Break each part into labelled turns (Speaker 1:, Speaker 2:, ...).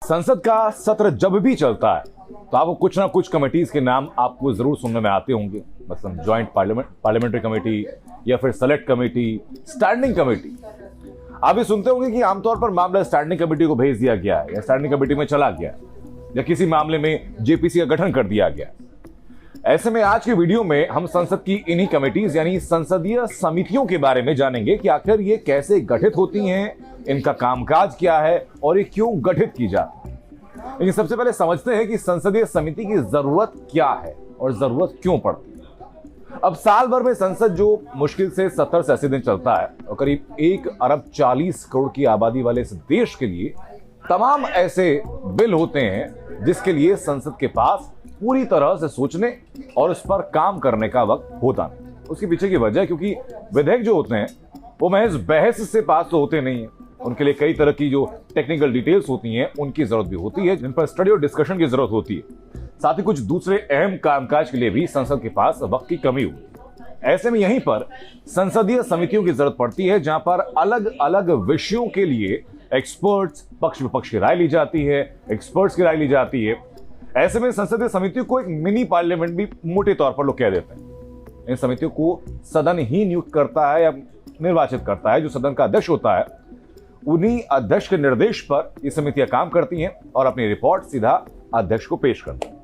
Speaker 1: संसद का सत्र जब भी चलता है तो आपको कुछ ना कुछ कमेटीज के नाम आपको जरूर सुनने में आते होंगे, मतलब ज्वाइंट पार्लियामेंट्री कमेटी या फिर सेलेक्ट कमेटी, स्टैंडिंग कमेटी। आप ये सुनते होंगे कि आमतौर पर मामला स्टैंडिंग कमेटी को भेज दिया गया है या स्टैंडिंग कमेटी में चला गया या किसी मामले में जेपीसी का गठन कर दिया गया। ऐसे में आज के वीडियो में हम संसद की इन्हीं कमेटीज यानी संसदीय समितियों के बारे में जानेंगे कि आखिर ये कैसे गठित होती हैं, इनका कामकाज क्या है और ये क्यों गठित की जाती है। लेकिन सबसे पहले समझते हैं कि संसदीय समिति की जरूरत क्या है और जरूरत क्यों पड़ती है। अब साल भर में संसद जो मुश्किल से 70 से 80 दिन चलता है और करीब 1 अरब 40 करोड़ की आबादी वाले इस देश के लिए तमाम ऐसे बिल होते हैं जिसके लिए संसद के पास पूरी तरह से सोचने और उस पर काम करने का वक्त होता नहीं। उसके पीछे की वजह क्योंकि विधेयक जो होते हैं वो महज बहस से पास तो होते नहीं है, उनके लिए कई तरह की जो टेक्निकल डिटेल्स होती हैं उनकी जरूरत भी होती है, जिन पर स्टडी और डिस्कशन की जरूरत होती है। साथ ही कुछ दूसरे अहम कामकाज के लिए भी संसद के पास वक्त की कमी हुई। ऐसे में यहीं पर संसदीय समितियों की जरूरत पड़ती है जहां पर अलग अलग विषयों के लिए एक्सपर्ट्स, पक्ष विपक्ष की राय ली जाती है, एक्सपर्ट्स की राय ली जाती है। ऐसे में संसदीय समितियों को एक मिनी पार्लियामेंट भी मोटे तौर पर लोग कह देते हैं। इन समितियों को सदन ही नियुक्त करता है या निर्वाचित करता है। जो सदन का अध्यक्ष होता है उन्हीं अध्यक्ष के निर्देश पर ये समितियां काम करती हैं और अपनी रिपोर्ट सीधा अध्यक्ष को पेश करती हैं।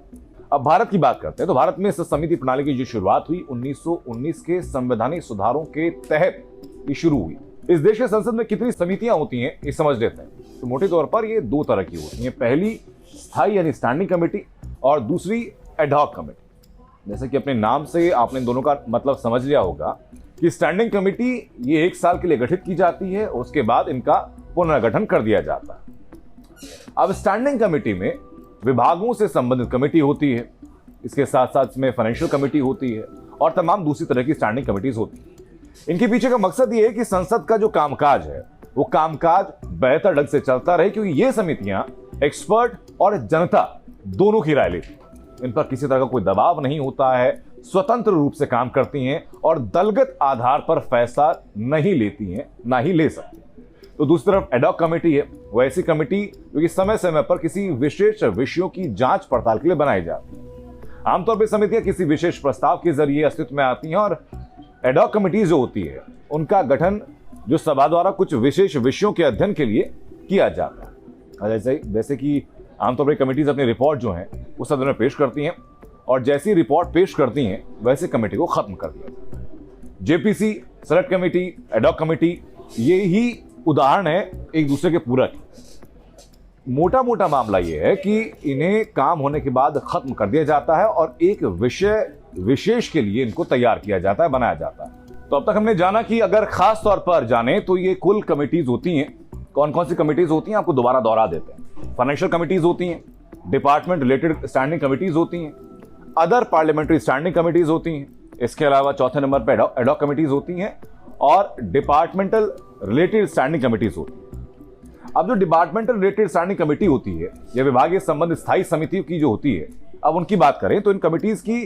Speaker 1: अब भारत की बात करते हैं तो भारत में इस समिति प्रणाली की जो शुरुआत हुई 1919 के संवैधानिक सुधारों के तहत ये शुरू हुई। इस देश के संसद में कितनी समितियां होती हैं ये समझ लेते हैं तो मोटे तौर पर ये 2 तरह की होती हैं। पहली स्थायी यानी स्टैंडिंग कमेटी और दूसरी एडहॉक कमेटी। जैसे कि अपने नाम से आपने दोनों का मतलब समझ लिया होगा कि स्टैंडिंग कमेटी ये 1 साल के लिए गठित की जाती है, उसके बाद इनका पुनर्गठन कर दिया जाता है। अब स्टैंडिंग कमेटी में विभागों से संबंधित कमेटी होती है, इसके साथ साथ इसमें फाइनेंशियल कमेटी होती है और तमाम दूसरी तरह की स्टैंडिंग कमेटीज होती है। इनके पीछे का मकसद ये है कि संसद का जो कामकाज है वो कामकाज बेहतर ढंग से चलता रहे, क्योंकि ये समितियां एक्सपर्ट और जनता दोनों की राय लेती हैं। इन पर किसी तरह का कोई दबाव नहीं होता है, स्वतंत्र रूप से काम करती हैं और दलगत आधार पर फैसला नहीं लेती हैं, ना ही ले सकती। तो दूसरी तरफ एडहॉक कमेटी है, वो ऐसी कमेटी जो कि समय समय पर किसी विशेष विषयों की जांच पड़ताल के लिए बनाई जाती है। आमतौर पर समितियां किसी विशेष प्रस्ताव के जरिए अस्तित्व में आती हैं और एडहॉक कमेटी जो होती है उनका गठन जो सभा द्वारा कुछ विशेष विषयों के अध्ययन के लिए किया जाता है। जैसे कि आमतौर पर कमेटीज अपनी रिपोर्ट जो है वो सदन में पेश करती हैं और जैसी रिपोर्ट पेश करती हैं वैसे कमेटी को खत्म कर दिया जाता है। JPC, select committee, ad hoc committee ये ही उदाहरण है एक दूसरे के पूरक। मोटा मोटा मामला यह है कि इन्हें काम होने के बाद खत्म कर दिया जाता है और एक विषय विशेष के लिए इनको तैयार किया जाता है, बनाया जाता है। तो अब तक हमने जाना कि अगर खास तौर पर जाने तो ये कुल कमिटीज होती हैं। कौन कौन सी कमिटीज होती हैं आपको दोबारा दोहरा देते हैं। फाइनेंशियल कमिटीज होती हैं, डिपार्टमेंट रिलेटेड स्टैंडिंग कमिटीज होती हैं, अदर पार्लियामेंट्री स्टैंडिंग कमिटीज होती हैं, इसके अलावा चौथे नंबर पर एडहॉक कमिटीज होती हैं और डिपार्टमेंटल रिलेटेड स्टैंडिंग कमिटीज होती हैं। अब जो डिपार्टमेंटल रिलेटेड स्टैंडिंग कमेटी होती है या विभागीय संबंध स्थायी समितियों की जो होती है, अब उनकी बात करें तो इन कमिटीज की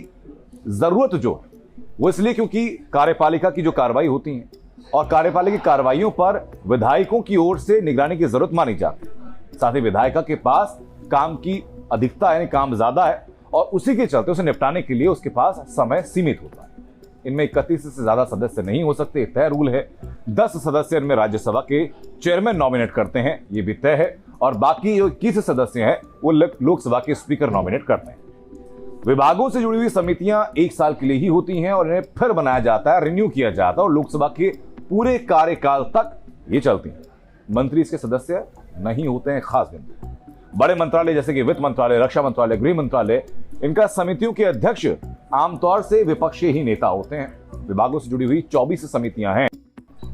Speaker 1: जरूरत जो है वो इसलिए क्योंकि कार्यपालिका की जो कार्रवाई होती है और कार्यपालिका की कार्रवाइयों पर विधायकों की ओर से निगरानी की जरूरत मानी जाती है। साथ ही विधायिका के पास काम की अधिकता यानी काम ज्यादा है और उसी के चलते उसे निपटाने के लिए उसके पास समय सीमित होता है। इनमें 31 से ज्यादा सदस्य नहीं हो सकते, तय रूल है। 10 सदस्य इनमें राज्यसभा के चेयरमैन नॉमिनेट करते हैं, ये भी तय है, और बाकी जो 21 सदस्य हैं वो लोकसभा के स्पीकर नॉमिनेट करते हैं। विभागों से जुड़ी हुई समितियां 1 साल के लिए ही होती हैं और इन्हें फिर बनाया जाता है, रिन्यू किया जाता है और लोकसभा के पूरे कार्यकाल तक ये चलती हैं। मंत्री इसके सदस्य नहीं होते हैं। खास बिंदु बड़े मंत्रालय जैसे कि वित्त मंत्रालय, रक्षा मंत्रालय, गृह मंत्रालय, इनका समितियों के अध्यक्ष आमतौर से विपक्षी ही नेता होते हैं। विभागों से जुड़ी हुई 24 समितियां हैं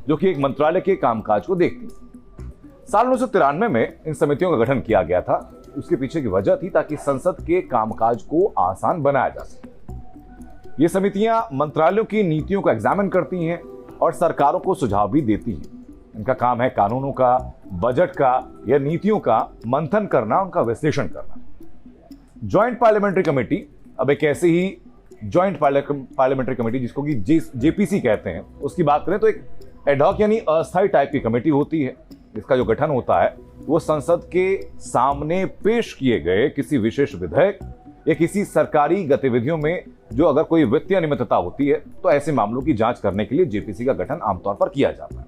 Speaker 1: जो कि एक मंत्रालय के कामकाज को देखती हैं। साल 1993 में इन समितियों का गठन किया गया था। उसके पीछे की वजह थी ताकि संसद के कामकाज को आसान बनाया जा सके। ये समितियां मंत्रालयों की नीतियों को एग्जामिन करती हैं और सरकारों को सुझाव भी देती हैं। इनका काम है कानूनों का, बजट का या नीतियों का मंथन करना, उनका विश्लेषण करना। ज्वाइंट पार्लियामेंट्री कमेटी अब एक ऐसी ही ज्वाइंट पार्लियामेंट्री कमेटी जिसको कि जेपीसी कहते हैं, उसकी बात करें तो एक एडहॉक यानी अस्थायी टाइप की कमेटी होती है। इसका जो गठन होता है वो संसद के सामने पेश किए गए किसी विशेष विधेयक या किसी सरकारी गतिविधियों में जो अगर कोई वित्तीय अनियमितता होती है तो ऐसे मामलों की जांच करने के लिए जेपीसी का गठन आमतौर पर किया जाता है।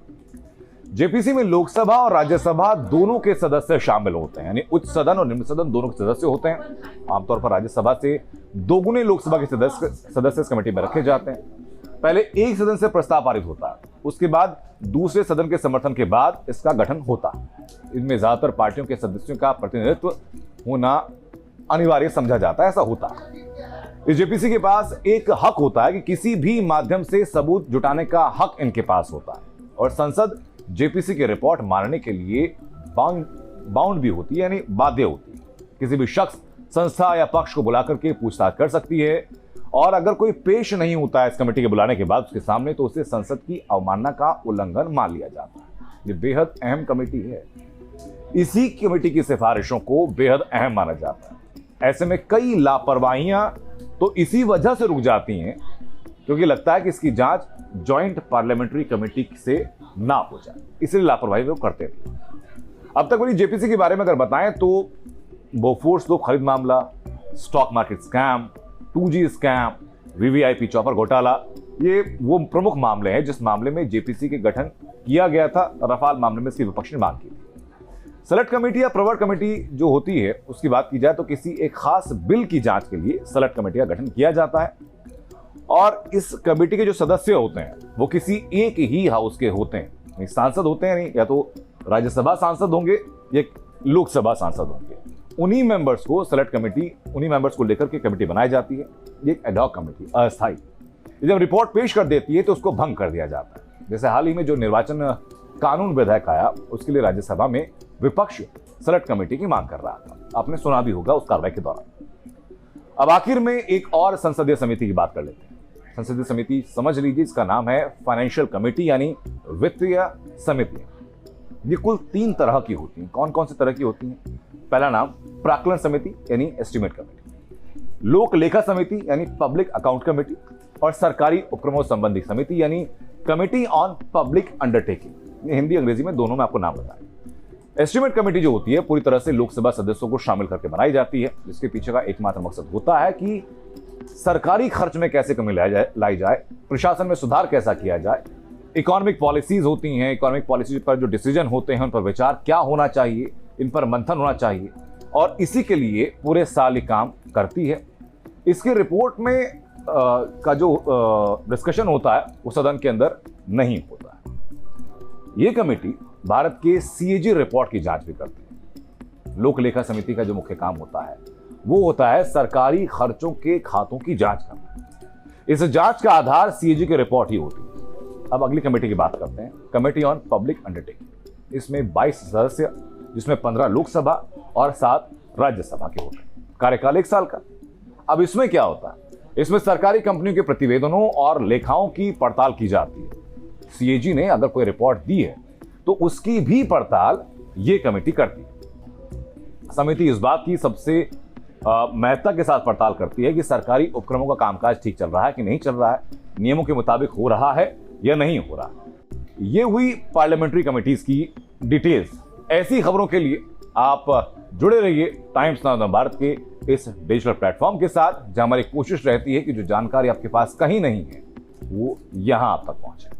Speaker 1: जेपीसी में लोकसभा और राज्यसभा दोनों के सदस्य शामिल होते हैं, यानी उच्च सदन और निम्न सदन दोनों के सदस्य होते हैं। आमतौर पर राज्यसभा से दोगुने लोकसभा के सदस्य इस कमेटी में रखे जाते हैं। पहले एक सदन से प्रस्ताव पारित होता है, उसके बाद दूसरे सदन के समर्थन के बाद इसका गठन होता है। इनमें ज्यादातर पार्टियों के सदस्यों का प्रतिनिधित्व होना अनिवार्य समझा जाता है, ऐसा होता है। इस जेपीसी के पास एक हक होता है कि किसी भी माध्यम से सबूत जुटाने का हक इनके पास होता है, और संसद जेपीसी की रिपोर्ट मानने के लिए बाउंड भी होती है, यानी बाध्य होती है। किसी भी शख्स, संस्था या पक्ष को बुलाकर के पूछताछ कर सकती है, और अगर कोई पेश नहीं होता है इस कमेटी के बुलाने के बाद उसके सामने, तो उसे संसद की अवमानना का उल्लंघन मान लिया जाता है। ये बेहद अहम कमेटी है। इसी कमेटी की सिफारिशों को बेहद अहम माना जाता है। ऐसे में कई लापरवाहियां तो इसी वजह से रुक जाती हैं क्योंकि लगता है कि इसकी जांच ज्वाइंट पार्लियामेंट्री कमेटी से ना हो जाए, इसलिए लापरवाही लोग करते थे। अब तक वाली जेपीसी के बारे में अगर बताएं तो बोफोर्स लोग खरीद मामला, stock market scam, 2G scam, VVIP chopper घोटाला, ये वो प्रमुख मामले हैं जिस मामले में जेपीसी के गठन किया गया था। रफाल मामले में इसकी विपक्ष ने मांग की थी। सेलेक्ट कमेटी या प्रवर कमेटी जो होती है उसकी बात की जाए तो किसी एक खास बिल की जांच के लिए सेलेक्ट कमेटी का गठन किया जाता है, और इस कमेटी के जो सदस्य होते हैं वो किसी एक ही हाउस के होते हैं। सांसद होते हैं, नहीं या तो राज्यसभा सांसद होंगे या लोकसभा सांसद होंगे। उन्हीं मेंबर्स को सेलेक्ट कमेटी, उन्हीं मेंबर्स को लेकर के कमेटी बनाई जाती है। ये एक एडहॉक कमेटी, अस्थायी। जब रिपोर्ट पेश कर देती है तो उसको भंग कर दिया जाता है। जैसे हाल ही में जो निर्वाचन कानून विधेयक आया, उसके लिए राज्यसभा में विपक्ष सेलेक्ट कमेटी की मांग कर रहा था। आपने सुना भी होगा उस कार्रवाई के दौरान। अब आखिर में एक और संसदीय समिति की बात कर लेते हैं। संसदीय समिति समझ लीजिए, इसका नाम है फाइनेंशियल कमेटी, यानी वित्तीय समिति। ये कुल 3 तरह की होती हैं। कौन कौन सी तरह की होती हैं? पहला नाम प्राक्कलन समिति यानी एस्टिमेट कमेटी, लोक लेखा समिति यानी पब्लिक अकाउंट कमेटी, और सरकारी उपक्रमों संबंधी समिति यानी committee on public undertaking. Hindi अंग्रेजी में दोनों में आपको नाम बताएं। एस्टिमेट कमेटी जो होती है पूरी तरह से लोकसभा सदस्यों को शामिल करके बनाई जाती है, जिसके पीछे का एकमात्र मकसद होता है कि सरकारी खर्च में कैसे कमी लाई जाए, प्रशासन में सुधार कैसा किया जाए, इकोनॉमिक पॉलिसीज होती हैं, इकोनॉमिक पॉलिसी पर जो डिसीजन होते हैं उन पर विचार क्या होना चाहिए, इन पर मंथन होना चाहिए, और इसी के लिए पूरे साल ये काम करती है। इसके रिपोर्ट में का जो डिस्कशन होता है वो सदन के अंदर नहीं होता है। ये कमेटी भारत के सीएजी रिपोर्ट की जांच भी करती है। लोक लेखा समिति का जो मुख्य काम होता है वो होता है सरकारी खर्चों के खातों की जांच करना। इस जांच का आधार सीएजी की रिपोर्ट ही होती है। अब अगली कमेटी की बात करते हैं, कमेटी ऑन पब्लिक अंडरटेकिंग। इसमें 22 सदस्य, जिसमें 15 लोकसभा और 7 राज्यसभा के होते हैं। कार्यकाल 1 साल का। अब इसमें क्या होता है? इसमें सरकारी कंपनियों के प्रतिवेदनों और लेखाओं की पड़ताल की जाती है। सीएजी ने अगर कोई रिपोर्ट दी है तो उसकी भी पड़ताल ये कमेटी करती है। समिति इस बात की सबसे महत्ता के साथ पड़ताल करती है कि सरकारी उपक्रमों का कामकाज ठीक चल रहा है कि नहीं चल रहा है, नियमों के मुताबिक हो रहा है या नहीं हो रहा। ये हुई पार्लियामेंट्री कमेटीज की डिटेल्स। ऐसी खबरों के लिए आप जुड़े रहिए टाइम्स नाउ भारत के इस डिजिटल प्लेटफॉर्म के साथ, जहां हमारी कोशिश रहती है कि जो जानकारी आपके पास कहीं नहीं है वो यहां आप तक पहुंचे।